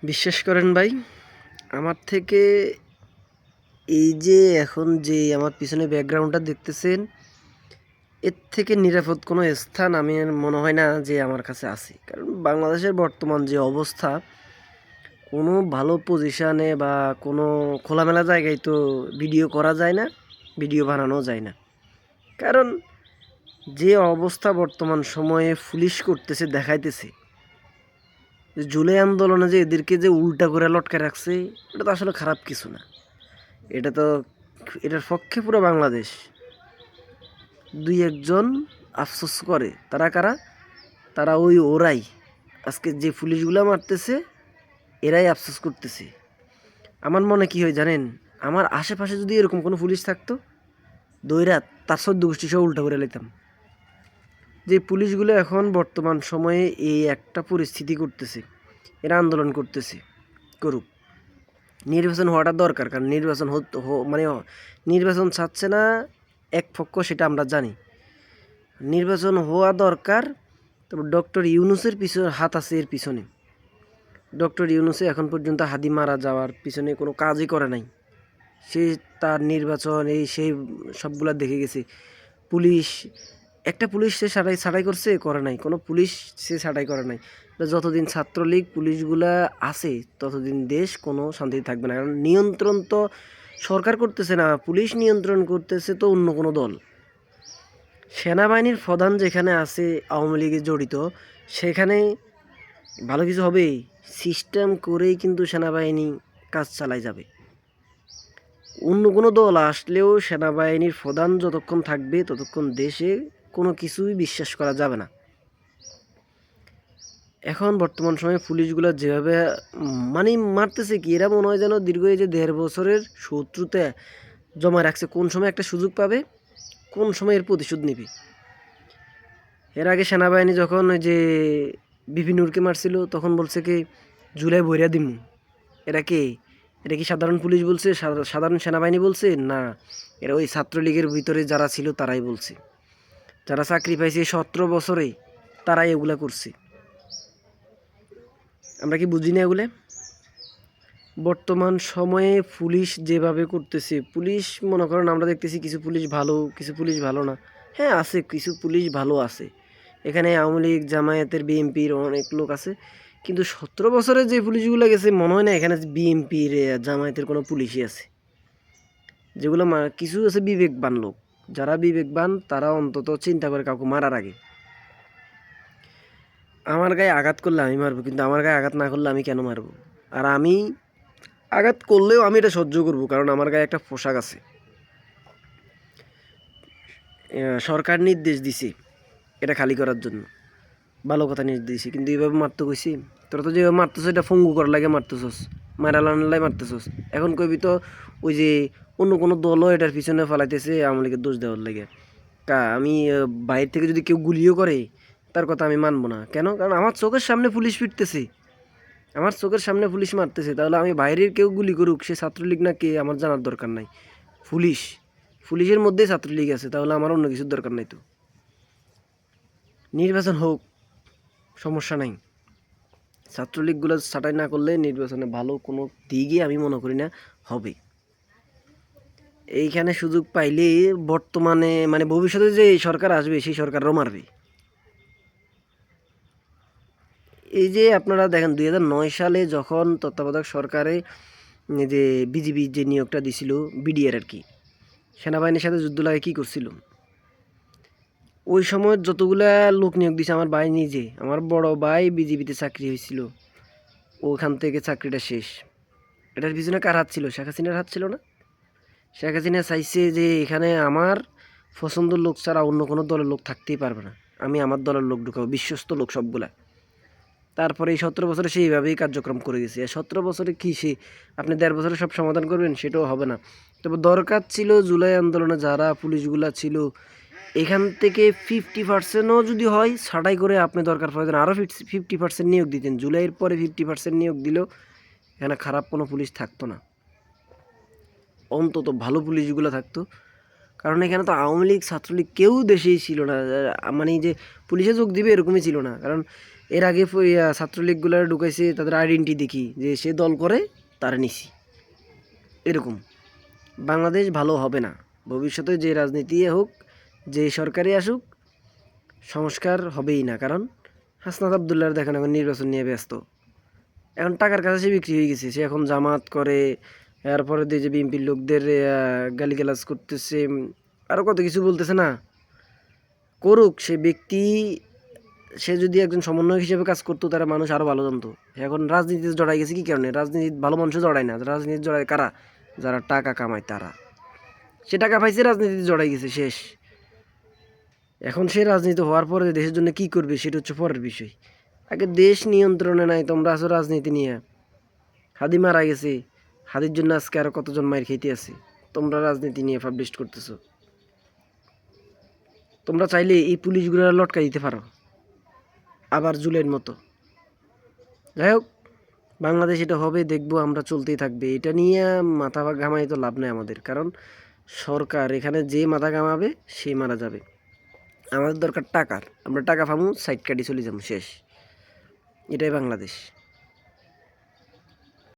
বিশ্বাস করেন ভাই, আমার থেকে এই যে এখন যে আমার পিছনে ব্যাকগ্রাউন্ডটা দেখতেছেন, এর থেকে নিরাপদ কোনো স্থান আমি মনে হয় না যে আমার কাছে আছে। কারণ বাংলাদেশের বর্তমান যে অবস্থা, কোনো ভালো পজিশানে বা কোনো খোলামেলা জায়গায় তো ভিডিও করা যায় না, ভিডিও বানানো যায় না। কারণ যে অবস্থা বর্তমান সময়ে পুলিশ করতেছে, দেখাইতেছে যে জুলাই আন্দোলনে যে এদেরকে যে উল্টা করে লটকায় রাখছে, এটা তো আসলে খারাপ কিছু না। এটা তো এটার পক্ষে পুরো বাংলাদেশ। দুই একজন আফসোস করে, তারা কারা? তারা ওরাই আজকে যে পুলিশগুলো মারতেছে, এরাই আফসোস করতেছে। আমার মনে কি হয় জানেন, আমার আশেপাশে যদি এরকম কোনো পুলিশ থাকতো, দইরা তার সদ্য গোষ্ঠী সহ উল্টা করে নিতাম। যে পুলিশগুলো এখন বর্তমান সময়ে এই একটা পরিস্থিতি করতেছে, এরা আন্দোলন করতেছে, করুক। নির্বাচন হওয়াটা দরকার, কারণ নির্বাচন মানে নির্বাচন চাচ্ছে না এক পক্ষ, সেটা আমরা জানি। নির্বাচন হওয়া দরকার। তবে ডক্টর ইউনূসের হাত আছে এর পিছনে। ডক্টর ইউনূসে এখন পর্যন্ত হাদি মারা যাওয়ার পিছনে কোনো কাজই করে নাই। সে তার নির্বাচন সেই সবগুলা দেখে গেছে। পুলিশ, একটা পুলিশ সে ছাঁটাই করছে, করে নাই। কোনো পুলিশ সে ছাঁটাই করে নাই। যতদিন ছাত্রলীগ পুলিশগুলা আছে, ততদিন দেশ কোনো শান্তিতে থাকবে না। কারণ নিয়ন্ত্রণ তো সরকার করতেছে না, পুলিশ নিয়ন্ত্রণ করতেছে তো অন্য কোনো দল। সেনাবাহিনীর প্রধান যেখানে আছে আওয়ামী লীগে জড়িত, সেখানে ভালো কিছু হবে? সিস্টেম করেই কিন্তু সেনাবাহিনী কাজ চালায় যাবে। অন্য কোনো দল আসলেও সেনাবাহিনীর প্রধান যতক্ষণ থাকবে, ততক্ষণ দেশে কোনো কিছুই বিশ্বাস করা যাবে না। এখন বর্তমান সময়ে পুলিশগুলো যেভাবে মানে মারতেছে, কি এরা মনে হয় যেন দীর্ঘ এই যে 1.5 বছরের শত্রুতা জমা রাখছে, কোন সময় একটা সুযোগ পাবে, কোন সময় এর প্রতিশোধ নেবে। এর আগে সেনাবাহিনী যখন ওই যে বিপিনুরকে মারছিল, তখন বলছে কি জুলাই বইরা দিমু। এরা কে? এটা কি সাধারণ পুলিশ বলছে, সাধারণ সেনাবাহিনী বলছে? না, এরা ওই ছাত্রলীগের ভিতরে যারা ছিল তারাই বলছে। যারা চাকরি পাইছে 17 বছরে, তারাই এগুলা করছে। আমরা কি বুঝি না এগুলো? বর্তমান সময়ে পুলিশ যেভাবে করতেছে, পুলিশ মনে করেন আমরা দেখতেছি কিছু পুলিশ ভালো, কিছু পুলিশ ভালো না। হ্যাঁ, আছে কিছু পুলিশ ভালো আছে। এখানে আওয়ামী লীগ, জামায়াতের, বিএনপির অনেক লোক আছে। কিন্তু 17 বছরে যে পুলিশগুলো গেছে, মনে হয় না এখানে বিএনপির, জামায়াতের কোনো পুলিশই আছে। যেগুলো কিছু আছে বিবেকবান লোক, যারা বিবেকবান তারা অন্তত চিন্তা করে কাউকে মারার আগে। আমার গায়ে আঘাত করলে আমি মারবো, কিন্তু আমার গায়ে আঘাত না করলে আমি কেন মারবো? আর আমি আঘাত করলেও আমি এটা সহ্য করবো, কারণ আমার গায়ে একটা পোশাক আছে। সরকার নির্দেশ দিছে এটা খালি করার জন্য, ভালো কথা নির্দেশ দিছে, কিন্তু এইভাবে মারতে কইছি? তোরা তো যেভাবে মারতেছ, এটা ফঙ্গু করার লাগে মারতেছস, মারালানলাই মারতেছস। এখন কইবি তো ওই যে অন্য কোনো দলও এটার পিছনে ফেলাইতেছে আওয়ামী লীগের দোষ দেওয়ার লাগে। আমি বাইরে থেকে যদি কেউ গুলিও করে, তার কথা আমি মানবো না। কেন? কারণ আমার চোখের সামনে পুলিশ ফিরতেছে, আমার চোখের সামনে পুলিশ মারতেছে। তাহলে আমি বাইরের কেউ গুলি করুক, সে ছাত্রলীগ না কে, আমার জানার দরকার নাই। পুলিশ, পুলিশের মধ্যেই ছাত্রলীগ আছে, তাহলে আমার অন্য কিছুর দরকার নাই। তো নির্বাচন হোক, সমস্যা নাই। ছাত্রলীগগুলো ছাঁটাই না করলে নির্বাচনে ভালো কোনো দিকই আমি মনে করি না হবে। এইখানে সুযোগ পাইলে বর্তমানে মানে ভবিষ্যতে যে সরকার আসবে, সেই সরকারও মারবে। এই যে আপনারা দেখেন 2009 সালে যখন তত্ত্বাবধায়ক সরকারে যে বিজিবি যে নিয়োগটা দিছিল, বিডিআর আর কি, সেনাবাহিনীর সাথে যুদ্ধ লাগে কী করছিল? ওই সময় যতগুলা লোক নিয়োগ দিছে, আমার ভাই নিজে, আমার বড় ভাই বিজিবিতে চাকরি হয়েছিল, ওখান থেকে চাকরিটা শেষ। এটার পিছনে কার হাত ছিল? শেখ হাসিনার হাত ছিল না? শেখ হাসিনা চাইছে যে এখানে আমার পছন্দের লোক ছাড়া অন্য কোনো দলের লোক থাকতেই পারবে না, আমি আমার দলের লোক ঢুকাবো, বিশ্বস্ত লোক সবগুলা। তারপরে এই 17 বছরে সেইভাবেই কার্যক্রম করে গেছে। 17 বছরে কি সে আপনি 1.5 বছরে সব সমাধান করবেন? সেটাও হবে না। তবে দরকার ছিল জুলাই আন্দোলনে যারা পুলিশগুলা ছিল, এখান থেকে 50%ও যদি হয় ছাঁটাই করে আপনি দরকার প্রয়োজন আরও 50% নিয়োগ দিতেন। জুলাইয়ের পরে 50% নিয়োগ দিলেও এখানে খারাপ কোনো পুলিশ থাকতো না, অন্তত ভালো পুলিশগুলো থাকতো। কারণ এখানে তো আওয়ামী লীগ ছাত্রলীগ কেউ দেশেই ছিল না, মানে যে পুলিশে যোগ দিবে এরকমই ছিল না। কারণ এর আগে ছাত্রলীগগুলো ঢুকাইছে, তাদের আইডেন্টি দেখি যে সে দল করে তারা নিছি, এরকম। বাংলাদেশ ভালো হবে না ভবিষ্যতে, যে রাজনীতি হোক, যে সরকারি আসুক, সংস্কার হবেই না। কারণ হাসনাত আবদুল্লাহর দেখেন এখন নির্বাচন নিয়ে ব্যস্ত, এখন টাকার কাছে সে বিক্রি হয়ে গেছে। সে এখন জামাত করে, এরপরে দিয়ে যে বিএনপির লোকদের গালিগালাজ করতেছে, আরও কত কিছু বলতেছে না। করুক সে ব্যক্তি, সে যদি একজন সমন্বয়ক হিসেবে কাজ করতো তারা মানুষ আরও ভালো জানতো। এখন রাজনীতিতে জড়াই গেছে কি কারণে? রাজনীতি ভালো মানুষও জড়ায় না, রাজনীতি জড়ায় কারা? যারা টাকা কামায় তারা। সে টাকা পাইছে, রাজনীতিতে জড়াই গেছে, শেষ। এখন সে রাজনীতি হওয়ার পরে দেশের জন্য কি করবে সেটা হচ্ছে পরের বিষয়। আগে দেশ নিয়ন্ত্রণে নাই, তোমরা আছো রাজনীতি নিয়ে। হাদি মারা গেছে, হাদির জন্য আজকে আরো কতজন মায়ের খেতে আছে, তোমরা রাজনীতি নিয়ে পাবলিশ করতেছো। তোমরা চাইলে এই পুলিশগুলো লটকা দিতে পারো, আবার জুলের মতো। যাই হোক, বাংলাদেশ এটা হবে, দেখবো, আমরা চলতেই থাকবে। এটা নিয়ে মাথা ঘামাই তো লাভ নেই আমাদের, কারণ সরকার এখানে যে মাথা ঘামাবে সে মারা যাবে। আমাদের দরকার টাকার, আমরা টাকা পাবো, সাইড কাটি চলে যাবো, শেষ। এটাই বাংলাদেশ।